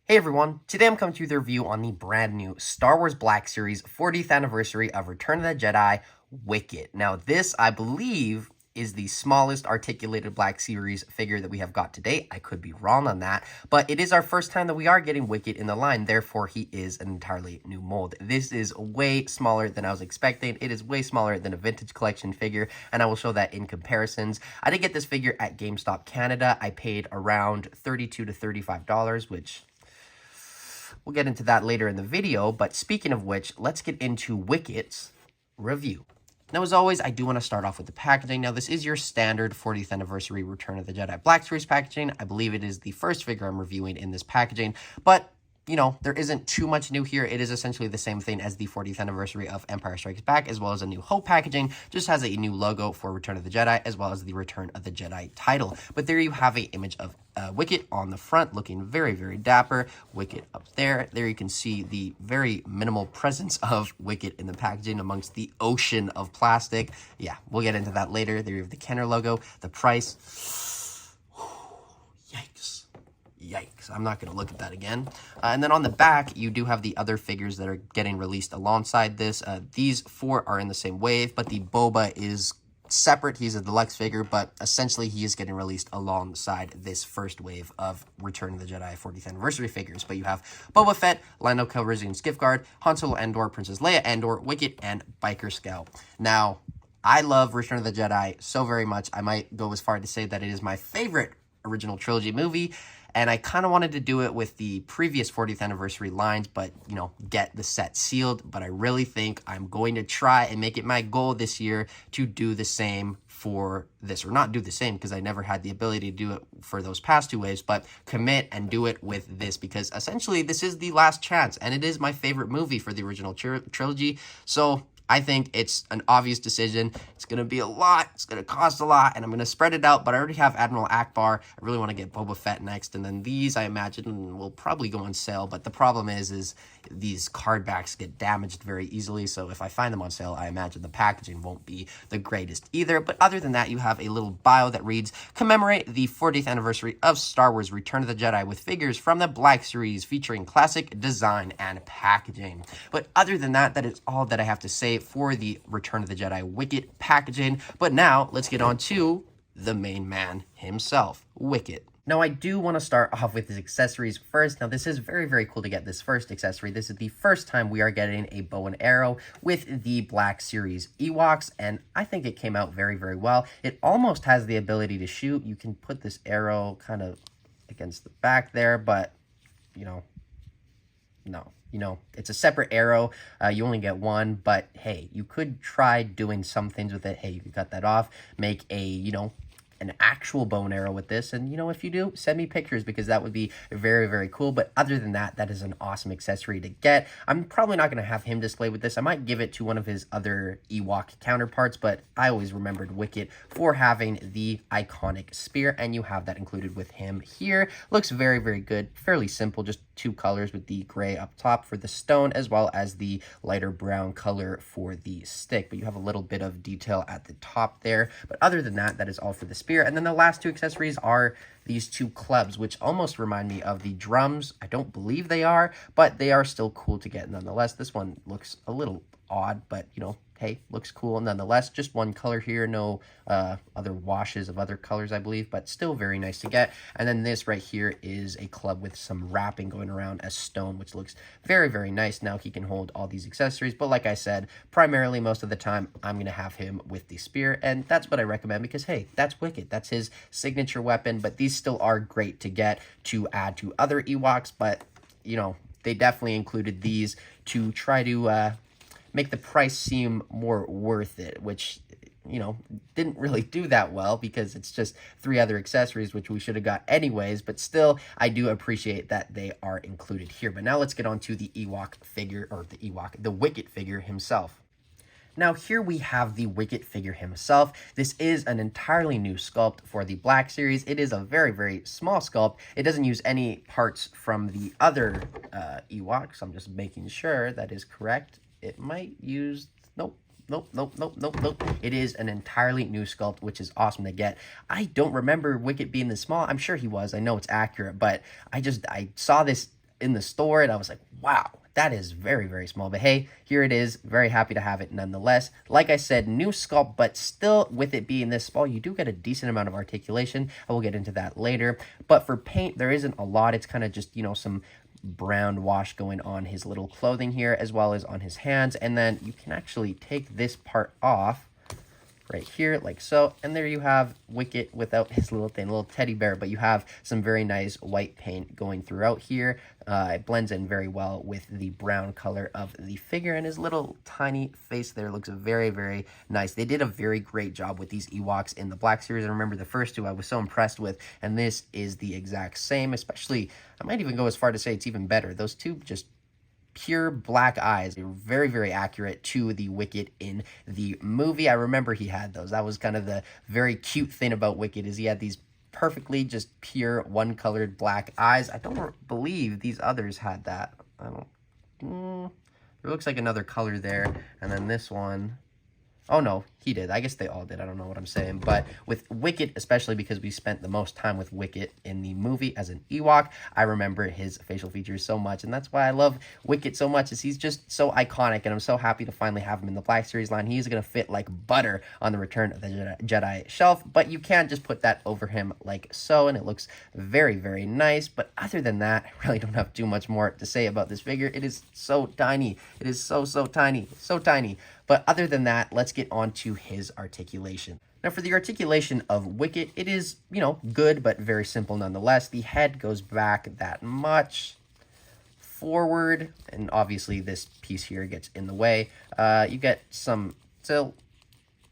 Hey everyone, today I'm coming to you with a review on the brand new Star Wars Black Series 40th anniversary of Return of the Jedi, Wicket. Now this, I believe, is the smallest articulated Black Series figure that we have got to date. I could be wrong on that, but it is our first time that we are getting Wicket in the line, therefore he is an entirely new mold. This is way smaller than I was expecting. It is way smaller than a vintage collection figure, and I will show that in comparisons. I did get this figure at GameStop Canada. I paid around $32 to $35, which... we'll get into that later in the video, but speaking of which, let's get into Wicket's review. Now, as always, I do want to start off with the packaging. Now, this is your standard 40th anniversary Return of the Jedi Black Series packaging. I believe it is the first figure I'm reviewing in this packaging, but you know, there isn't too much new here. It is essentially the same thing as the 40th anniversary of Empire Strikes Back, as well as a New Hope packaging. Just has a new logo for Return of the Jedi, as well as the Return of the Jedi title. But there you have an image of Wicket on the front, looking very, very dapper. Wicket up there. There you can see the very minimal presence of Wicket in the packaging amongst the ocean of plastic. Yeah, we'll get into that later. There you have the Kenner logo, the price. Yikes. Yikes, I'm not going to look at that again. And then on the back, you do have the other figures that are getting released alongside this. These four are in the same wave, but the Boba is separate. He's a deluxe figure, but essentially he is getting released alongside this first wave of Return of the Jedi 40th anniversary figures. But you have Boba Fett, Lando Calrissian Skiff-Guard, Han Solo Andor, Princess Leia Andor, Wicket, and Biker Scout. Now, I love Return of the Jedi so very much. I might go as far to say that it is my favorite original trilogy movie. And I kind of wanted to do it with the previous 40th anniversary lines, but, you know, get the set sealed. But I really think I'm going to try and make it my goal this year to do the same for this. Or not do the same, because I never had the ability to do it for those past two waves, but commit and do it with this. Because essentially, this is the last chance. And it is my favorite movie for the original trilogy. So I think it's an obvious decision. It's going to be a lot. It's going to cost a lot, and I'm going to spread it out, but I already have Admiral Akbar. I really want to get Boba Fett next, and then these, I imagine, will probably go on sale, but the problem is these card backs get damaged very easily, so if I find them on sale, I imagine the packaging won't be the greatest either. But other than that, you have a little bio that reads, commemorate the 40th anniversary of Star Wars Return of the Jedi with figures from the Black Series featuring classic design and packaging. But other than that, that is all that I have to say for the Return of the Jedi Wicket packaging. But now, let's get on to the main man himself, Wicket. Now, I do want to start off with his accessories first. Now, this is very, very cool to get this first accessory. This is the first time we are getting a bow and arrow with the Black Series Ewoks, and I think it came out very, very well. It almost has the ability to shoot. You can put this arrow kind of against the back there, but, you know, no. You know, it's a separate arrow. You only get one, but hey, you could try doing some things with it. Hey, you can cut that off, make a, you know, an actual bow and arrow with this, and you know, if you do, send me pictures, because that would be very, very cool. But other than that, that is an awesome accessory to get. I'm probably not going to have him display with this. I might give it to one of his other Ewok counterparts, but I always remembered Wicket for having the iconic spear, and you have that included with him here. Looks very, very good. Fairly simple, just two colors with the gray up top for the stone, as well as the lighter brown color for the stick. But you have a little bit of detail at the top there. But other than that, that is all for the spear. And then the last two accessories are these two clubs, which almost remind me of the drums. I don't believe they are, but they are still cool to get nonetheless. This one looks a little odd, but, you know, hey, looks cool nonetheless. Just one color here, no other washes of other colors, I believe, but still very nice to get. And then this right here is a club with some wrapping going around as stone, which looks very, very nice. Now he can hold all these accessories, but like I said, primarily most of the time, I'm going to have him with the spear, and that's what I recommend because, hey, that's Wicket. That's his signature weapon, but these still are great to get to add to other Ewoks, but, you know, they definitely included these to try to make the price seem more worth it, which, you know, didn't really do that well because it's just three other accessories, which we should have got anyways, but still, I do appreciate that they are included here. But now let's get on to the Ewok figure, or the Wicket figure himself. Now, here we have the Wicket figure himself. This is an entirely new sculpt for the Black Series. It is a very, very small sculpt. It doesn't use any parts from the other Ewoks. I'm just making sure that is correct. It might use... Nope. It is an entirely new sculpt, which is awesome to get. I don't remember Wicket being this small. I'm sure he was. I know it's accurate, but I saw this in the store, and I was like, wow, that is very, very small. But hey, here it is. Very happy to have it nonetheless. Like I said, new sculpt, but still with it being this small, you do get a decent amount of articulation. I will get into that later. But for paint, there isn't a lot. It's kind of just, you know, some brown wash going on his little clothing here, as well as on his hands. And then you can actually take this part off right here, like so, and there you have Wicket without his little thing, little teddy bear, but you have some very nice white paint going throughout here. It blends in very well with the brown color of the figure, and his little tiny face there looks very, very nice. They did a very great job with these Ewoks in the Black Series. I remember the first two I was so impressed with, and this is the exact same, especially, I might even go as far to say it's even better. Those two just pure black eyes. They were very, very accurate to the Wicket in the movie. I remember he had those. That was kind of the very cute thing about Wicket, is he had these perfectly just pure one-colored black eyes. I don't believe these others had that. I don't... there looks like another color there. And then this one... Oh, no, he did. I guess they all did. I don't know what I'm saying. But with Wicket, especially because we spent the most time with Wicket in the movie as an Ewok, I remember his facial features so much. And that's why I love Wicket so much, is he's just so iconic. And I'm so happy to finally have him in the Black Series line. He's going to fit like butter on the Return of the Jedi shelf. But you can't just put that over him like so. And it looks very, very nice. But other than that, I really don't have too much more to say about this figure. It is so tiny. It is so, so tiny. So tiny. But other than that, let's get on to his articulation. Now, for the articulation of Wicket, it is, you know, good, but very simple nonetheless. The head goes back that much forward, and obviously this piece here gets in the way. You get some tilt,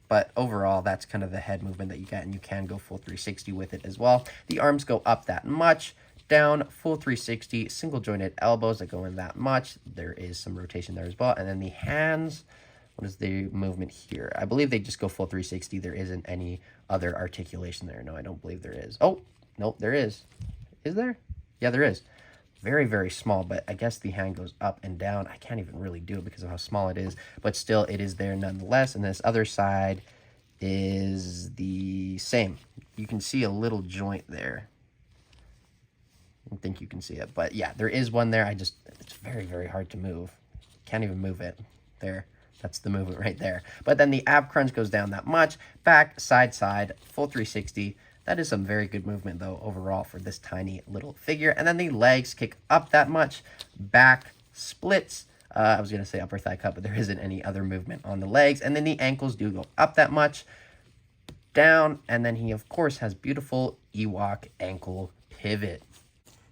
but overall, that's kind of the head movement that you get, and you can go full 360 with it as well. The arms go up that much, down, full 360, single jointed elbows that go in that much. There is some rotation there as well. And then the hands... What is the movement here? I believe they just go full 360. There isn't any other articulation there. No, I don't believe there is. Oh, nope, there is. Is there? Yeah, there is. Very, very small, but I guess the hand goes up and down. I can't even really do it because of how small it is, but still it is there nonetheless. And this other side is the same. You can see a little joint there. I don't think you can see it, but yeah, there is one there. It's very, very hard to move. Can't even move it. There. That's the movement right there. But then the ab crunch goes down that much. Back, side, full 360. That is some very good movement, though, overall for this tiny little figure. And then the legs kick up that much. Back splits. I was going to say upper thigh cut, but there isn't any other movement on the legs. And then the ankles do go up that much. Down. And then he, of course, has beautiful Ewok ankle pivot.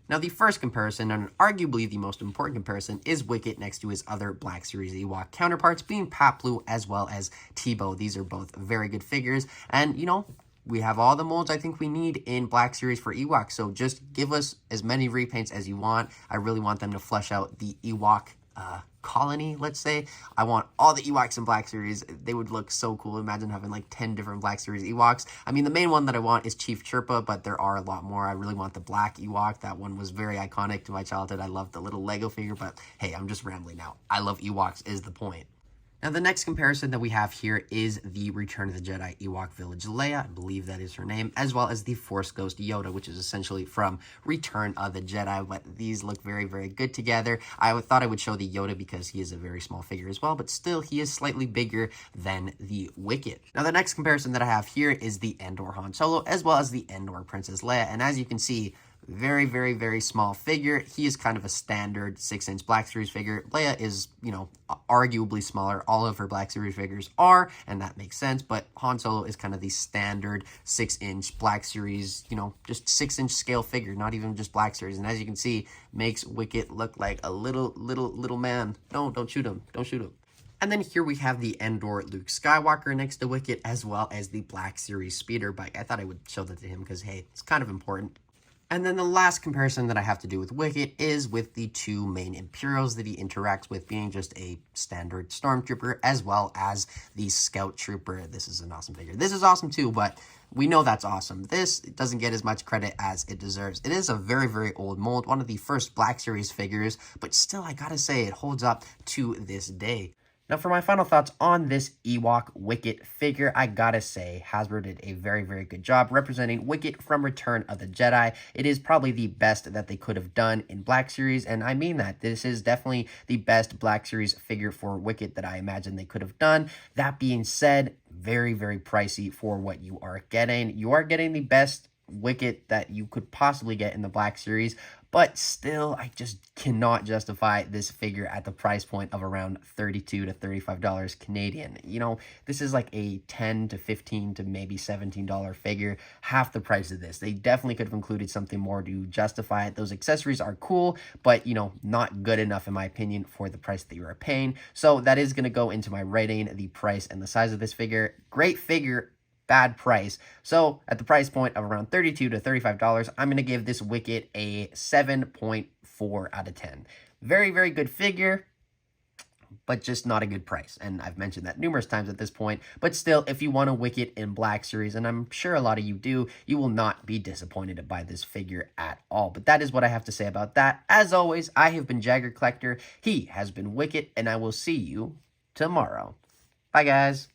Now, the first comparison, and arguably the most important comparison, is Wicket next to his other Black Series Ewok counterparts, being Paplu as well as Teebo. These are both very good figures, and, you know, we have all the molds I think we need in Black Series for Ewok, so just give us as many repaints as you want. I really want them to flesh out the Ewok colony, let's say. I want all the Ewoks in Black Series. They would look so cool. Imagine having like 10 different Black Series Ewoks. I mean, the main one that I want is Chief Chirpa, but there are a lot more. I really want the black Ewok. That one was very iconic to my childhood. I loved the little Lego figure, but hey, I'm just rambling now. I love Ewoks is the point. Now, the next comparison that we have here is the Return of the Jedi Ewok Village Leia, I believe that is her name, as well as the Force Ghost Yoda, which is essentially from Return of the Jedi, but these look very, very good together. I thought I would show the Yoda because he is a very small figure as well, but still, he is slightly bigger than the Wicket. Now, the next comparison that I have here is the Endor Han Solo, as well as the Endor Princess Leia, and as you can see, very, very, very small figure. He is kind of a standard 6-inch Black Series figure. Leia is, you know, arguably smaller. All of her Black Series figures are, and that makes sense. But Han Solo is kind of the standard 6-inch Black Series, you know, just 6-inch scale figure, not even just Black Series. And as you can see, makes Wicket look like a little man. No, don't shoot him. Don't shoot him. And then here we have the Endor Luke Skywalker next to Wicket, as well as the Black Series speeder bike. I thought I would show that to him because, hey, it's kind of important. And then the last comparison that I have to do with Wicket is with the two main Imperials that he interacts with, being just a standard Stormtrooper as well as the Scout Trooper. This is an awesome figure. This is awesome too, but we know that's awesome. This doesn't get as much credit as it deserves. It is a very, very old mold, one of the first Black Series figures, but still, I gotta say, it holds up to this day. Now, for my final thoughts on this Ewok Wicket figure, I gotta say, Hasbro did a very, very good job representing Wicket from Return of the Jedi. It is probably the best that they could have done in Black Series, and I mean that. This is definitely the best Black Series figure for Wicket that I imagine they could have done. That being said, very, very pricey for what you are getting. You are getting the best Wicket that you could possibly get in the Black Series, but still, I just cannot justify this figure at the price point of around $32 to $35 Canadian. You know, this is like a $10 to $15 to maybe $17 figure, half the price of this. They definitely could have included something more to justify it. Those accessories are cool, but, you know, not good enough, in my opinion, for the price that you are paying. So that is going to go into my rating, the price and the size of this figure. Great figure, bad price. So at the price point of around $32 to $35, I'm going to give this Wicket a 7.4 out of 10. Very, very good figure, but just not a good price. And I've mentioned that numerous times at this point. But still, if you want a Wicket in Black Series, and I'm sure a lot of you do, you will not be disappointed by this figure at all. But that is what I have to say about that. As always, I have been Jagger Collector. He has been Wicket, and I will see you tomorrow. Bye, guys.